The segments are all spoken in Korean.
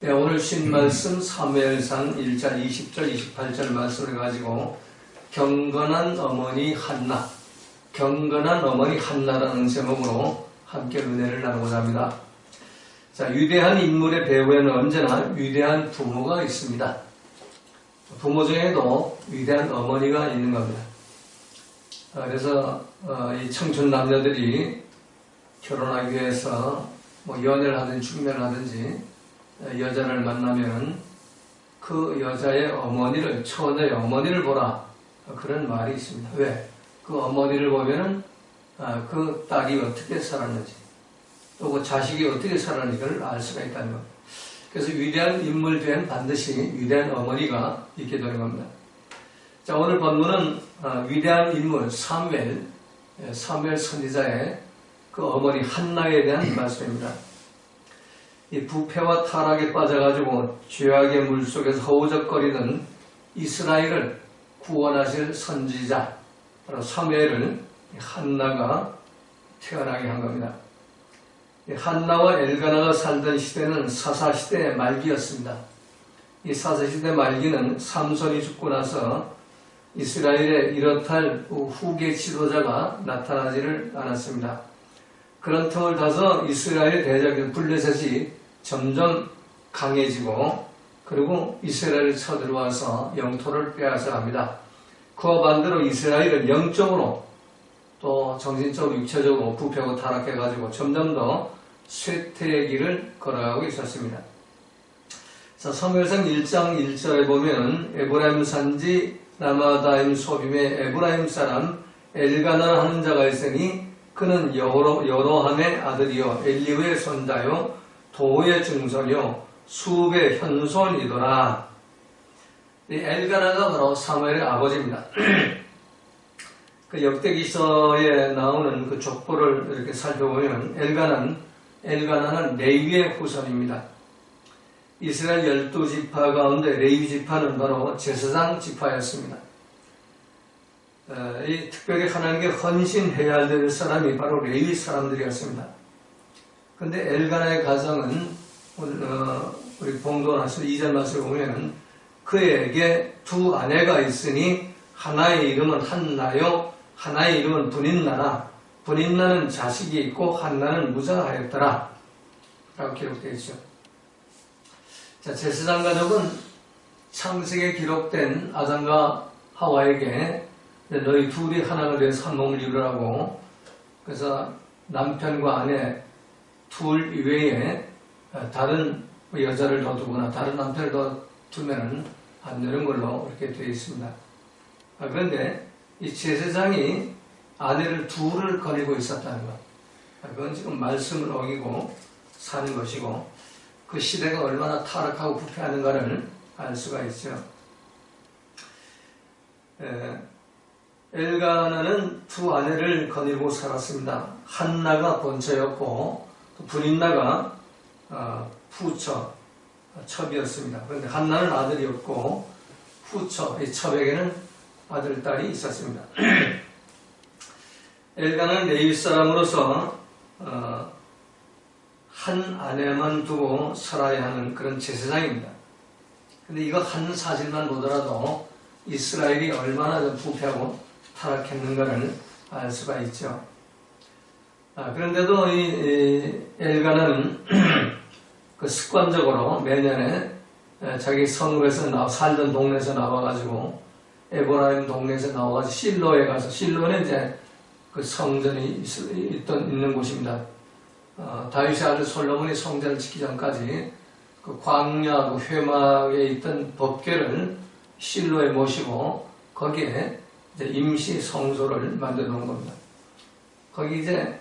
네, 오늘 신 말씀 사무엘상 1장 20절 28절 말씀을 가지고 경건한 어머니 한나, 경건한 어머니 한나라는 제목으로 함께 은혜를 나누고자 합니다. 자, 위대한 인물의 배후에는 언제나 위대한 부모가 있습니다. 부모 중에도 위대한 어머니가 있는 겁니다. 그래서 이 청춘 남녀들이 결혼하기 위해서 연애를 하든지 중매를 하든지 여자를 만나면 그 여자의 어머니를, 처녀의 어머니를 보라, 그런 말이 있습니다. 왜? 그 어머니를 보면은 그 딸이 어떻게 살았는지, 또 그 자식이 어떻게 살았는지를 알 수가 있다는 겁니다. 그래서 위대한 인물 뒤에는 반드시 위대한 어머니가 있게 되는 겁니다. 자, 오늘 본문은 위대한 인물 사무엘 선지자의 그 어머니 한나에 대한 말씀입니다. 이 부패와 타락에 빠져가지고 죄악의 물속에서 허우적거리는 이스라엘을 구원하실 선지자, 바로 사무엘을 한나가 태어나게 한 겁니다. 한나와 엘가나가 살던 시대는 사사시대의 말기였습니다. 이 사사시대 말기는 삼손이 죽고 나서 이스라엘에 이렇할 후계 지도자가 나타나지를 않았습니다. 그런 틈을 타서 이스라엘 대적인 블레셋이 점점 강해지고, 그리고 이스라엘을 쳐들어와서 영토를 빼앗아 갑니다. 그와 반대로 이스라엘은 영적으로 또 정신적으로 육체적으로 부패하고 타락해가지고 점점 더 쇠퇴의 길을 걸어가고 있었습니다. 자, 사무엘상 1장 1절에 보면 에브라임 산지 라마다임 소빔의 에브라임 사람 엘가나 하는 자가 있으니 그는 여로함의 아들이요 엘리후의 손자요 도의 증손이요 수의 현손이더라. 이 엘가나가 바로 사무엘의 아버지입니다. 그 역대기서에 나오는 그 족보를 이렇게 살펴보면 엘가나는 레위의 후손입니다. 이스라엘 12지파 가운데 레위 지파는 바로 제사장 지파였습니다. 이 특별히 하나님께 헌신해야 될 사람이 바로 레위 사람들이었습니다. 그런데 엘가나의 가정은 우리 봉독하셔서 2절 말씀을 보면 그에게 두 아내가 있으니 하나의 이름은 한나요 하나의 이름은 분인나라. 분인나는 자식이 있고 한나는 무자하였더라 라고 기록되어 있죠. 자, 제사장 가족은 창세기에 기록된 아담과 하와에게 너희 둘이 하나가 되어서 한 몸을 이루라고, 그래서 남편과 아내 둘 이외에 다른 여자를 더 두거나 다른 남편을 더 두면 안 되는 걸로 이렇게 되어 있습니다. 그런데 이 제사장이 아내를 둘을 거느리고 있었다는 것, 그건 지금 말씀을 어기고 사는 것이고 그 시대가 얼마나 타락하고 부패하는가를 알 수가 있죠. 엘가나는 두 아내를 거느리고 살았습니다. 한나가 본처였고 또 분인나가 후처, 첩이었습니다. 그런데 한나는 아들이었고 후처, 이 첩에게는 아들, 딸이 있었습니다. 엘가나는 레위 사람으로서 한 아내만 두고 살아야 하는 그런 제사장입니다. 근데 이거 한 사실만 보더라도 이스라엘이 얼마나 부패하고 타락했는가를 알 수가 있죠. 그런데도 이 엘가나는 그 습관적으로 매년에 자기 성읍에서 살던 동네에서 나와가지고 에브라임 동네에서 나와가지고 실로에 가서, 실로는 이제 그 성전이 있는 곳입니다. 다윗의 아들 솔로몬이 성전을 짓기 전까지 그 광야, 그 회막에 있던 법궤를 실로에 모시고 거기에 이제 임시 성소를 만들어 놓은 겁니다. 거기 이제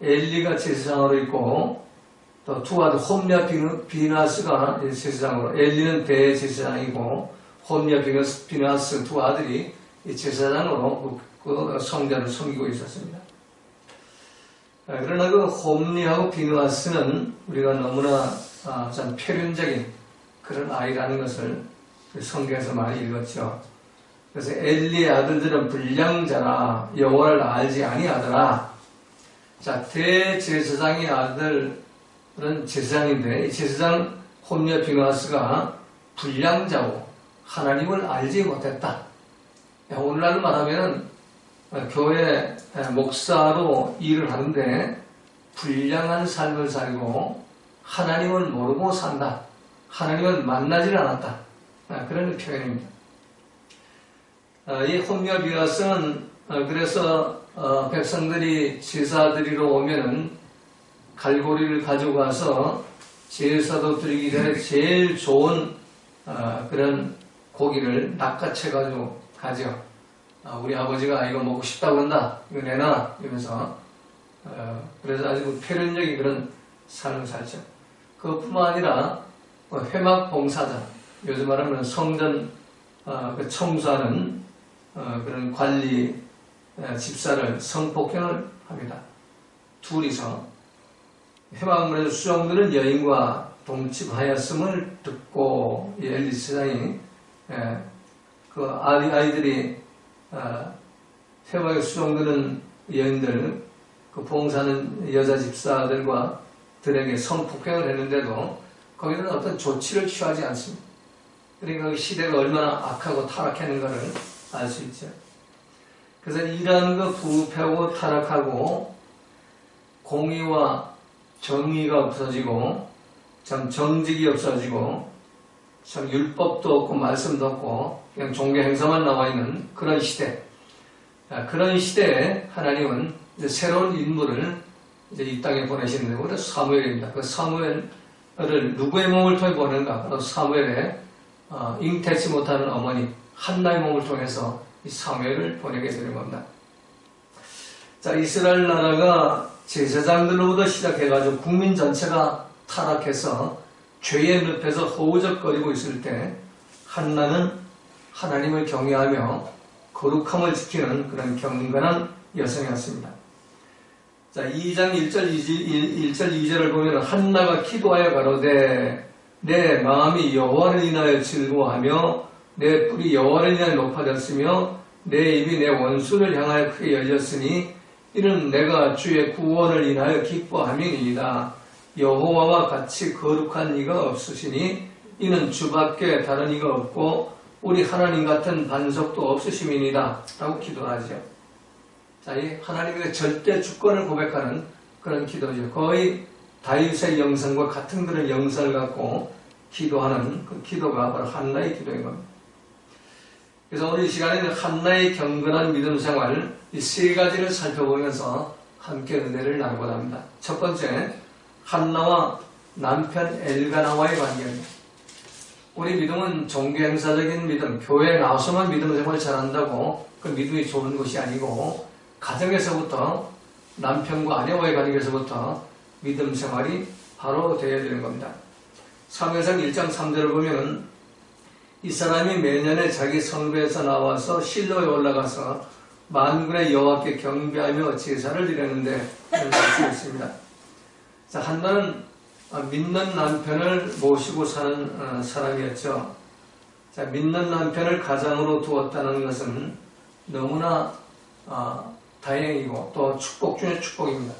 엘리가 제사장으로 있고 또 두 아들 홈리와 비나스가 제사장으로, 엘리는 대제사장이고 홈리와 비나스 두 아들이 제사장으로 그 성전을 섬기고 있었습니다. 그러나 그 홈리하고 비나스는 우리가 너무나 참 표륜적인 그런 아이라는 것을 성경에서 많이 읽었죠. 그래서 엘리의 아들들은 불량자라 여호와를 알지 아니하더라. 자, 대제사장의 아들 그런 제사장인데 이 제사장 홈리오 비누아스가 불량자고 하나님을 알지 못했다. 오늘날로 말하면 교회 목사로 일을 하는데 불량한 삶을 살고 하나님을 모르고 산다. 하나님을 만나질 않았다. 그런 표현입니다. 이 홈리오 비누아스는 그래서 백성들이 제사 드리러 오면은 갈고리를 가지고 가서 제사도 드리기 전에 제일 좋은 그런 고기를 낚아채가지고 가죠. 우리 아버지가 이거 먹고 싶다고 한다. 이거 내놔. 이러면서 그래서 아주 표현적인 그런 삶을 살죠. 그뿐만 아니라 회막 봉사자, 요즘 말하면 성전 청소하는 그런 관리 집사를 성폭행을 합니다. 둘이서 회막문에서 수종들은 여인과 동침하였음을 듣고 엘리스 사장이 그 아이들이 회막에 수종드는 여인들, 그 봉사하는 여자 집사들과 들에게 성폭행을 했는데도 거기는 어떤 조치를 취하지 않습니다. 그러니까 그 시대가 얼마나 악하고 타락했는가를 알 수 있죠. 그래서 이러한 그 부패하고 타락하고 공의와 정의가 없어지고 참 정직이 없어지고 참 율법도 없고 말씀도 없고 그냥 종교 행사만 나와 있는 그런 시대. 그런 시대에 하나님은 이제 새로운 인물을 이제 이 땅에 보내시는데 그게 사무엘입니다. 그 사무엘을 누구의 몸을 통해 보는가? 바로 사무엘의 잉태치 못하는 어머니 한나의 몸을 통해서 이 사무엘을 보내게 되는 겁니다. 자, 이스라엘 나라가 제사장들로부터 시작해가지고 국민 전체가 타락해서 죄의 늪에서 허우적거리고 있을 때 한나는 하나님을 경외하며 거룩함을 지키는 그런 경건한 여성이었습니다. 자, 2장 1절 2절을 보면 한나가 기도하여 가로되 내 마음이 여호와를 인하여 즐거워하며 내 뿔이 여호와를 인하여 높아졌으며 내 입이 내 원수를 향하여 크게 열렸으니 이는 내가 주의 구원을 인하여 기뻐함이니이다. 여호와와 같이 거룩한 이가 없으시니 이는 주밖에 다른 이가 없고 우리 하나님 같은 반석도 없으심이니이다. 라고 기도하죠. 자, 이 하나님의 절대 주권을 고백하는 그런 기도죠. 거의 다윗의 영성과 같은 그런 영성을 갖고 기도하는 그 기도가 바로 한나의 기도인 겁니다. 그래서 오늘 이 시간에는 한나의 경건한 믿음 생활 이 세 가지를 살펴보면서 함께 은혜를 나누고자 합니다. 첫 번째, 한나와 남편 엘가나와의 관계입니다. 우리 믿음은 종교 행사적인 믿음, 교회에 나와서만 믿음 생활을 잘한다고 그 믿음이 좋은 것이 아니고 가정에서부터 남편과 아내와의 관계에서부터 믿음 생활이 바로 되어야 되는 겁니다. 사무엘상 1장 3절을 보면 이 사람이 매년에 자기 성배에서 나와서 실로에 올라가서 만군의 여호와께 경배하며 제사를 드렸는데 이런 말씀이 있습니다. 자, 한나는 믿는 남편을 모시고 사는 사람이었죠. 자, 믿는 남편을 가장으로 두었다는 것은 너무나 다행이고 또 축복 중에 축복입니다.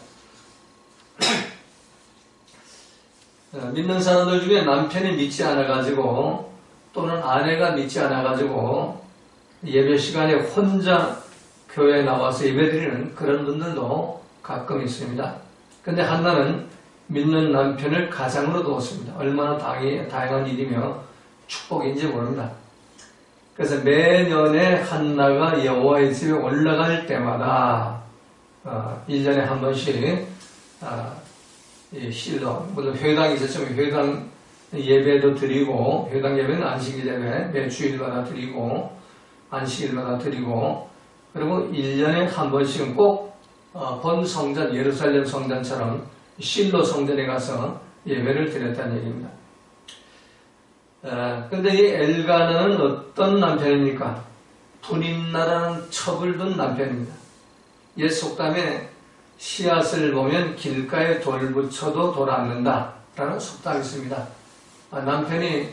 믿는 사람들 중에 남편이 믿지 않아가지고 또는 아내가 믿지 않아가지고 예배 시간에 혼자 교회에 나와서 예배드리는 그런 분들도 가끔 있습니다. 근데 한나는 믿는 남편을 가장으로 두었습니다. 얼마나 다양한 일이며 축복인지 모릅니다. 그래서 매년에 한나가 여호와의 집에 올라갈 때마다 1년에 한 번씩 실로 물론 회당이 있었지만 회당 예배도 드리고 회당 예배는 안식일 예배 매 주일마다 드리고 안식일마다 드리고 그리고 1년에 한 번씩은 꼭 본 성전 예루살렘 성전처럼 실로 성전에 가서 예배를 드렸다는 얘기입니다. 근데 이 엘가나는 어떤 남편입니까? 분임나라는 첩을 둔 남편입니다. 옛 속담에 씨앗을 보면 길가에 돌 붙여도 돌 않는다 라는 속담이 있습니다. 남편이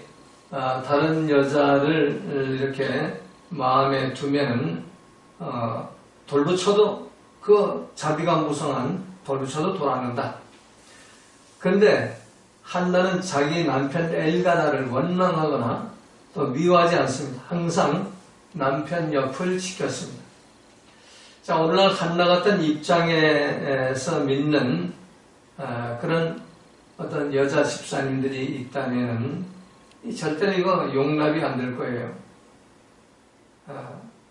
다른 여자를 이렇게 마음에 두면은 돌 붙여도 그 자비가 무성한 돌 붙여도 돌 않는다. 그런데 한나는 자기 남편 엘가나를 원망하거나 또 미워하지 않습니다. 항상 남편 옆을 지켰습니다. 자, 오늘날 한나 같은 입장에서 믿는 그런 어떤 여자 집사님들이 있다면 절대로 이거 용납이 안 될 거예요.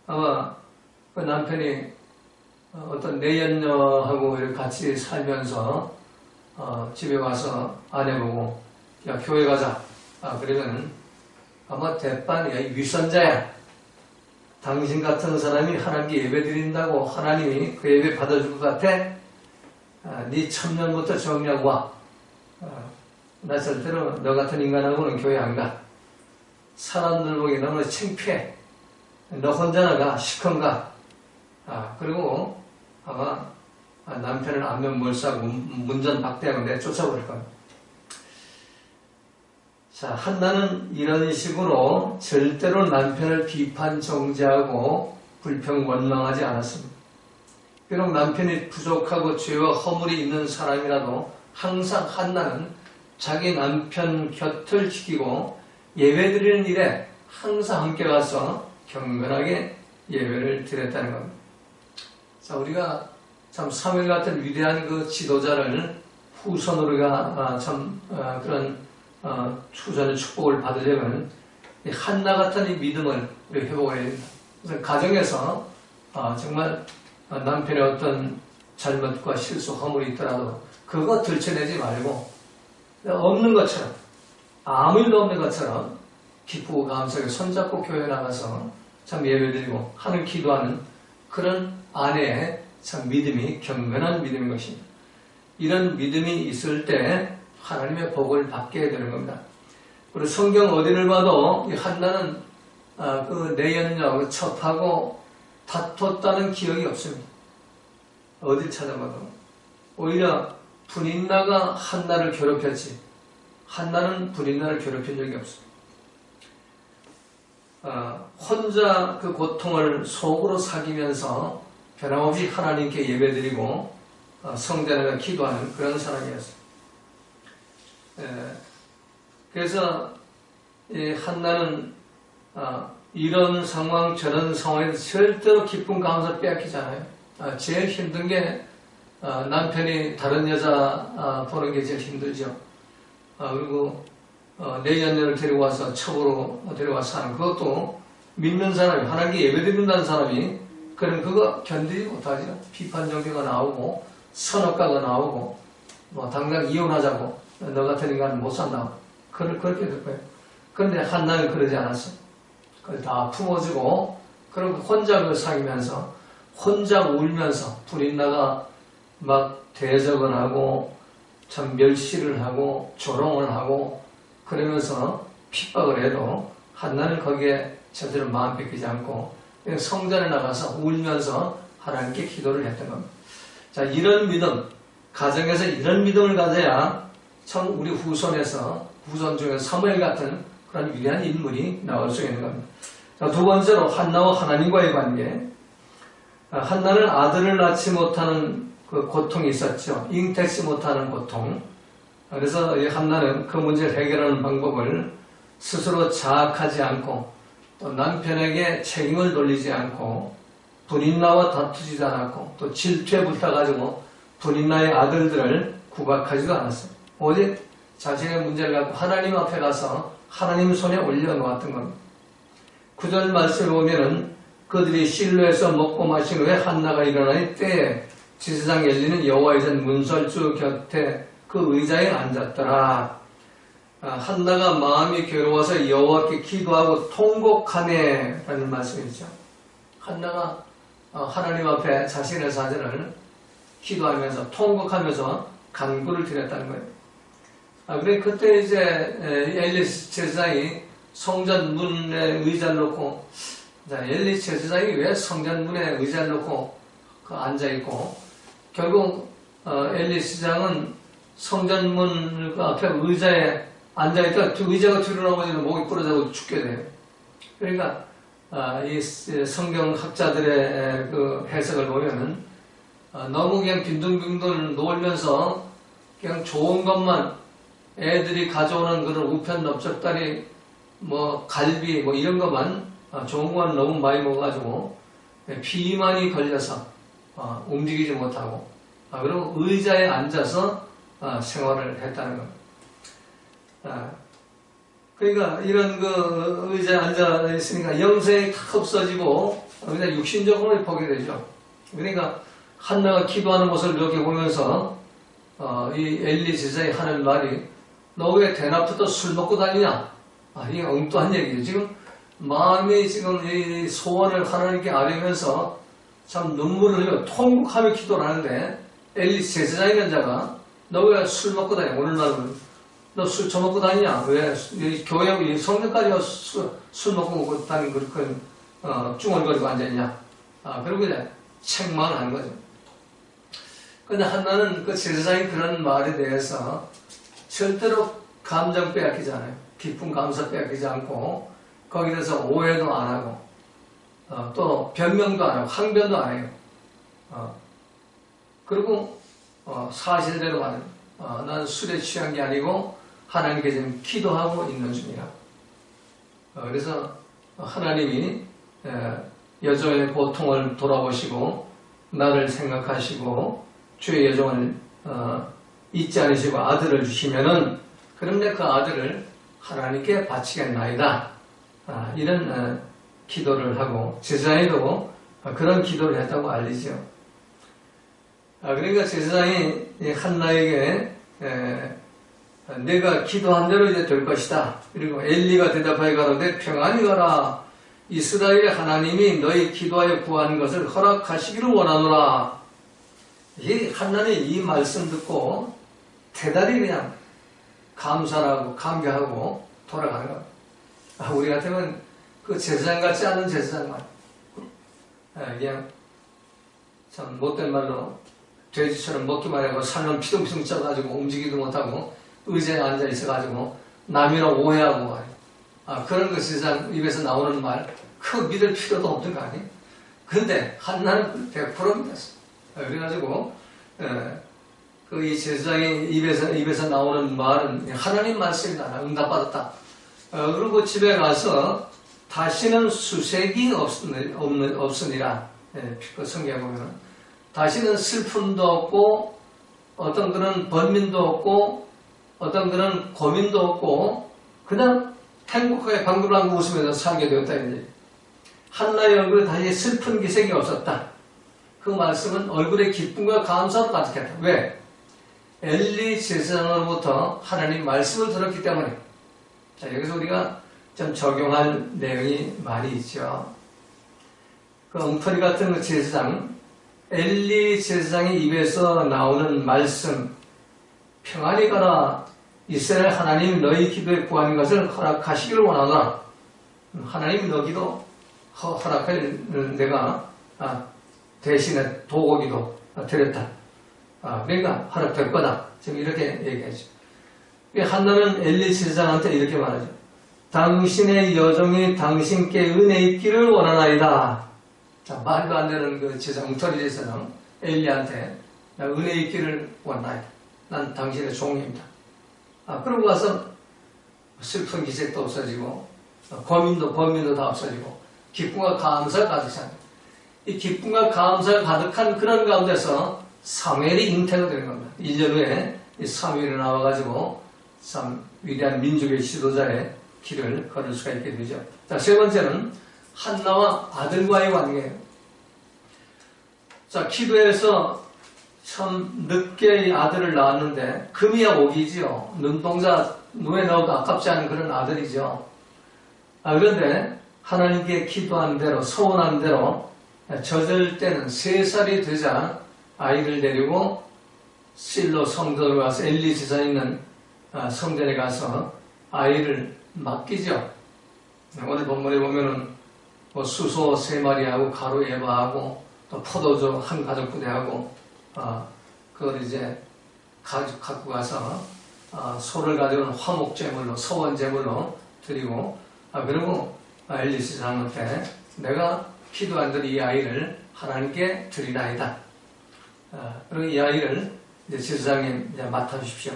아마 그 남편이 어떤 내연녀하고 이렇게 같이 살면서 집에 와서 아내보고 야 교회 가자. 그러면 아마 대판 야 위선자야. 당신 같은 사람이 하나님께 예배 드린다고 하나님이 그 예배 받아줄 것 같아? 네 천년부터 정리하고 와. 나 절대로 너 같은 인간하고는 교회 안 가. 사람들 보기에 너무 창피해. 너 혼자 나가. 시컨가. 그리고 아마 남편을 안면 몰수하고 문전 박대하고 내쫓아버릴 겁니다. 자, 한나는 이런 식으로 절대로 남편을 비판 정죄하고 불평 원망하지 않았습니다. 비록 남편이 부족하고 죄와 허물이 있는 사람이라도 항상 한나는 자기 남편 곁을 지키고 예배드리는 일에 항상 함께 가서 경건하게 예배를 드렸다는 겁니다. 자, 우리가 참 사무엘 같은 위대한 그 지도자를 후손으로 우리가 그런 후손의 축복을 받으려면 한나 같은 이 믿음을 우리 회복해야 됩니다. 그래서 가정에서 정말 남편의 어떤 잘못과 실수, 허물이 있더라도 그거 들춰내지 말고 없는 것처럼 아무 일도 없는 것처럼 기쁘고 감사하게 손잡고 교회 나가서 참 예배드리고 하늘 기도하는 그런 아내의 참 믿음이 경건한 믿음인 것입니다. 이런 믿음이 있을 때 하나님의 복을 받게 되는 겁니다. 그리고 성경 어디를 봐도 이 한나는 그 내연녀 첩하고 다퉜다는 기억이 없습니다. 어딜 찾아봐도 오히려 분인나가 한나를 괴롭혔지 한나는 분인나를 괴롭힌 적이 없습니다. 혼자 그 고통을 속으로 사귀면서 변함없이 하나님께 예배드리고 성전에 기도하는 그런 사람이었어요. 그래서 한나는 이런 상황 저런 상황에서 절대로 기쁨 감사 빼앗기잖아요. 제일 힘든 게 남편이 다른 여자 보는 게 제일 힘들죠. 그리고 내연녀를 데리고 와서 첩으로 데려와서 하는 그것도 믿는 사람이 하나님께 예배드린다는 사람이 그럼 그거 견디지 못하죠. 비판 정죄가 나오고 선악과가 나오고 뭐 당장 이혼하자고 너 같은 인간은 못 산다. 그렇게 될 거예요. 그런데 한나는 그러지 않았어. 그걸 다 품어주고 그리고 혼자 그 사귀면서 혼자 울면서 분인나가 막 대적을 하고 참 멸시를 하고 조롱을 하고 그러면서 핍박을 해도 한나는 거기에 제대로 마음 뺏기지 않고 성전에 나가서 울면서 하나님께 기도를 했던 겁니다. 자, 이런 믿음, 가정에서 이런 믿음을 가져야 참 우리 후손 중에 사무엘 같은 그런 위대한 인물이 나올 수 있는 겁니다. 자, 두 번째로 한나와 하나님과의 관계. 한나는 아들을 낳지 못하는 그 고통이 있었죠. 잉태치 못하는 고통. 그래서 한나는 그 문제를 해결하는 방법을 스스로 자학하지 않고 또 남편에게 책임을 돌리지 않고 분인나와 다투지도 않았고 또 질투에 불타가지고 분인나의 아들들을 구박하지도 않았어요. 오직 자신의 문제를 갖고 하나님 앞에 가서 하나님 손에 올려놓았던 겁니다. 9절 말씀을 보면은 그들이 실로에서 먹고 마신 후에 한나가 일어나니 때에 지세상 열리는 여호와의 전 문설주 곁에 그 의자에 앉았더라. 한나가 마음이 괴로워서 여호와께 기도하고 통곡하네 라는 말씀이죠. 한나가 하나님 앞에 자신의 사정을 기도하면서 통곡하면서 간구를 드렸다는 거예요. 그래 그때 이제 엘리 제사장이 성전 문에 의자를 놓고 엘리 제사장이 왜 성전 문에 의자를 놓고 앉아있고 결국 엘리 제사장은 성전 문 앞에 의자에 앉아있다가 의자가 뒤로 넘어지면 목이 부러져서 죽게 돼요. 그러니까 이 성경학자들의 그 해석을 보면은 너무 그냥 빈둥빈둥 놀면서 그냥 좋은 것만 애들이 가져오는 그런 우편 넓적다리 뭐 갈비 뭐 이런 것만 좋은 것만 너무 많이 먹어가지고 비만이 걸려서 움직이지 못하고 그리고 의자에 앉아서 생활을 했다는 겁니다. 그러니까 이런 그 의자에 앉아 있으니까 영성이 탁 없어지고 그냥 육신적으로 보게 되죠. 그러니까 한나가 기도하는 모습을 이렇게 보면서 이 엘리 제사장이 하는 말이 너 왜 대낮부터 술 먹고 다니냐? 이게 엉뚱한 얘기예요. 지금 마음이 지금 이 소원을 하나님께 아뢰면서 참 눈물을 흘려 통곡하며 기도를 하는데 엘리 제사장이라는 자가 너 왜 술 먹고 다니냐? 오늘날은 너 술 처먹고 다니냐? 왜 교회 성전까지 술 먹고 다니는 그렇게 쭝얼거리고 앉아있냐? 그리고 이제 책망을 한 거죠. 근데 한나는 그 제사장이 그런 말에 대해서 절대로 감정 빼앗기지 않아요. 깊은 감사 빼앗기지 않고 거기에 대해서 오해도 안 하고 또 변명도 안 하고 항변도 안 해요. 그리고 사실대로 말해요. 나는 술에 취한 게 아니고 하나님께 지금 기도하고 있는 중이라. 그래서 하나님이 여종의 고통을 돌아보시고 나를 생각하시고 주의 여종을 잊지 않으시고 아들을 주시면은 그럼 내 그 아들을 하나님께 바치겠나이다. 이런 기도를 하고 제사장이도 그런 기도를 했다고 알리죠. 그러니까 제사장이 한나에게 내가 기도한 대로 이제 될 것이다. 그리고 엘리가 대답하여 가로되 평안히 가라. 이스라엘의 하나님이 너희 기도하여 구하는 것을 허락하시기를 원하노라. 이 한나는 이 말씀 듣고 대단히 그냥 감사하고 감격하고 돌아가는 겁니다. 우리 같으면 그 제사장 같지 않은 제사장만 그냥 참 못된 말로 돼지처럼 먹기만 하고 살은 피둥피둥 쪄가지고 움직이도 못하고 의자에 앉아 있어가지고 남이라 오해하고 말이에요. 그런 거 세상 입에서 나오는 말 그거 믿을 필요도 없는 거 아니에요? 근데 한나는 100% 믿었어. 그래가지고 그 이 제사장의 입에서 나오는 말은 하나님 말씀이다. 응답받았다. 그리고 집에 가서 다시는 수색이 없으니라. 그 성경에 보면 다시는 슬픔도 없고 어떤 그런 번민도 없고 어떤 그런 고민도 없고 그냥 행복하게 방글방글 웃으면서 살게 되었다. 한나의 얼굴에 다시 슬픈 기색이 없었다. 그 말씀은 얼굴에 기쁨과 감사로 가득했다. 왜? 엘리 제사장으로부터 하나님 말씀을 들었기 때문에. 자, 여기서 우리가 좀 적용할 내용이 많이 있죠. 그 엉터리 같은 그 제사장, 엘리 제사장의 입에서 나오는 말씀, 평안히 가라. 이스라엘 하나님 너희 기도에 구하는 것을 허락하시기를 원하노라. 하나님이 너 기도 허락할 내가 대신에 도고기도 드렸다. 그러니까 허락될 거다. 지금 이렇게 얘기하죠. 한나는 엘리 제사장한테 이렇게 말하죠. 당신의 여종이 당신께 은혜 있기를 원하나이다. 자, 말도 안 되는 그 제사장, 엉터리 제사장 엘리한테 나 은혜 있기를 원하나이다. 난 당신의 종입니다. 그러고 와서 슬픈 기색도 없어지고 범민도 다 없어지고 기쁨과 감사가 가득한 이 기쁨과 감사가 가득한 그런 가운데서 사무엘이 잉태가 되는 겁니다. 1년 후에 이 사무엘이 나와가지고 참 위대한 민족의 지도자의 길을 걸을 수가 있게 되죠. 자, 세 번째는 한나와 아들과의 관계예요. 자, 기도해서 참 늦게 아들을 낳았는데 금이야 옥이지요. 눈동자 눈에 넣어도 아깝지 않은 그런 아들이죠. 그런데 하나님께 기도한 대로 소원한 대로 젖을 때는 3살이 되자 아이를 데리고 실로 성전으로 가서 엘리 제사 있는 성전에 가서 아이를 맡기죠. 오늘 본문에 보면은 뭐 수소 3마리하고 가루 에바하고 또 포도주 한 가족 부대하고 그걸 이제 갖고 가서 소를 가져온 화목제물로 서원제물로 드리고 그리고 엘리 제사장한테 내가 기도한 대로 이 아이를 하나님께 드리나이다. 그리고 이 아이를 이제 지사장님 이제 맡아주십시오.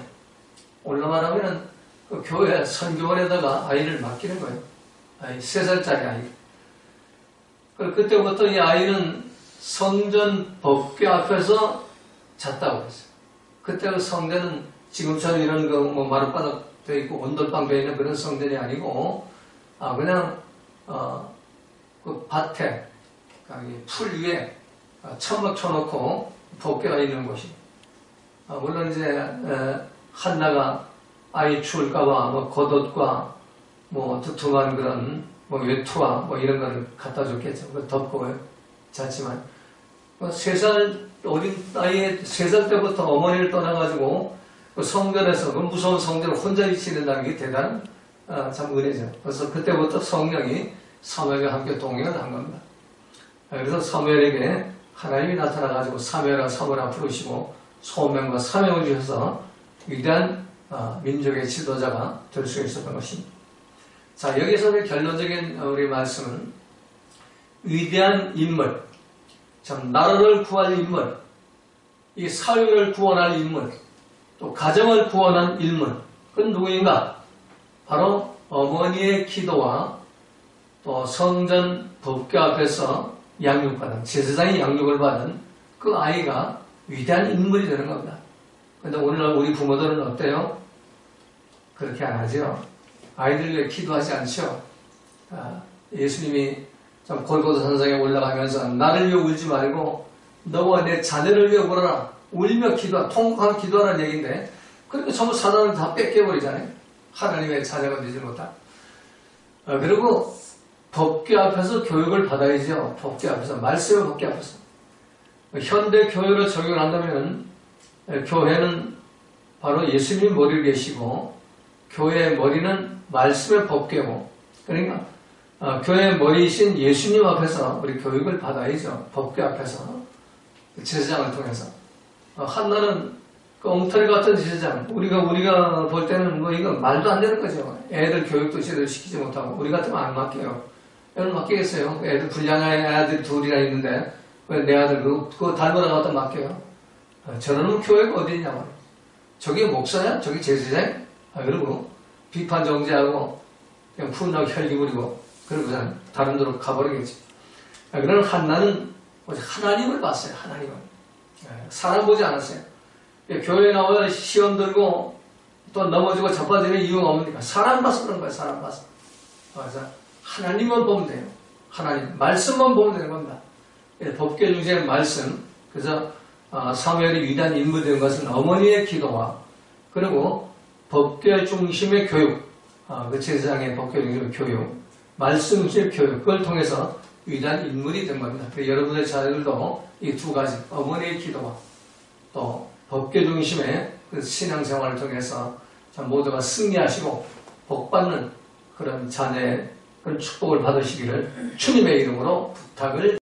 오늘로 말하면은 그 교회 선교원에다가 아이를 맡기는 거예요. 아이 3살짜리 아이. 그리고 그때부터 이 아이는 성전 법궤 앞에서 잤다고 그랬어요. 그때 그 성전은 지금처럼 이런 거 마룻바닥 돼 있고 온돌방 돼 있는 그런 성전이 아니고 그냥 그 밭에 풀 위에 천막 쳐놓고 법궤가 있는 곳이. 물론 이제 한나가 아이 추울까봐 겉옷과 두툼한 그런 외투와 이런 거를 갖다 줬겠죠. 그 덮고 잤지만 3살 어린 나이에 3살 때부터 어머니를 떠나가지고 그 성전에서 그 무서운 성전을 혼자 지낸다는 게 대단한 참 은혜죠. 그래서 그때부터 성령이 사무엘과 함께 동행을 한 겁니다. 그래서 사무엘에게 하나님이 나타나가지고 사무엘아 부르시고 소명과 사명을 주셔서 위대한 민족의 지도자가 될 수 있었던 것입니다. 자, 여기서 결론적인 우리 말씀은 위대한 인물, 참 나라를 구할 인물, 이 사회를 구원할 인물, 또 가정을 구원한 인물, 그건 누구인가? 바로 어머니의 기도와 또 성전 법궤 앞에서 양육받은, 제사장이 양육을 받은 그 아이가 위대한 인물이 되는 겁니다. 그런데 오늘날 우리 부모들은 어때요? 그렇게 안 하죠. 아이들 위해 기도하지 않죠. 예수님이 참 골고다 산상에 올라가면서 나를 위해 울지 말고 너와 내 자녀를 위해 울어라. 울며 기도하, 통곡하며 기도하라는 얘기인데 그러니까 전부 사단을 다 뺏겨버리잖아요. 하나님의 자녀가 되지 못한. 그리고 법궤 앞에서 교육을 받아야죠. 법궤 앞에서, 말씀의 법궤 앞에서. 현대 교육을 적용한다면 교회는 바로 예수님 머리를 계시고 교회의 머리는 말씀의 법궤고, 그러니까 교회의 머리이신 예수님 앞에서 우리 교육을 받아야죠. 법궤 앞에서 제사장을 통해서. 한나는 그 엉터리 같은 제사장, 우리가 볼 때는 이거 말도 안 되는 거죠. 애들 교육도 제대로 시키지 못하고 우리 같으면 안 맡겨요. 애들 맡기겠어요? 애들 불량한 애들 둘이나 있는데 왜 내 아들 그거 닮으라 갖다 맡겨요? 저놈은 교회가 어디 있냐 말이에요. 저기 목사냐? 저기 제사장? 그리고 비판 정지하고 그냥 푸른하고 혈기 부리고 그리고 그냥 다른 데로 가버리겠지. 그러나 한나는 하나님을 봤어요. 하나님을. 사람 보지 않았어요. 교회에 나와서 시험 들고 또 넘어지고 자빠지는 이유가 없으니까 사람 봐서 그런 거예요. 사람 봐서. 그래서 하나님만 보면 돼요. 하나님. 말씀만 보면 되는 겁니다. 법궤 중심의 말씀. 그래서 사무엘이 위대한 인물이 된 것은 어머니의 기도와 그리고 법궤 중심의 교육, 그 제사장의 법궤 중심의 교육, 말씀 중심의 교육, 그걸 통해서 위대한 인물이 된 겁니다. 여러분의 자녀들도 이 두 가지, 어머니의 기도와 또 법궤 중심의 그 신앙생활을 통해서 모두가 승리하시고 복받는 그런 자녀의 그런 축복을 받으시기를 주님의 이름으로 부탁을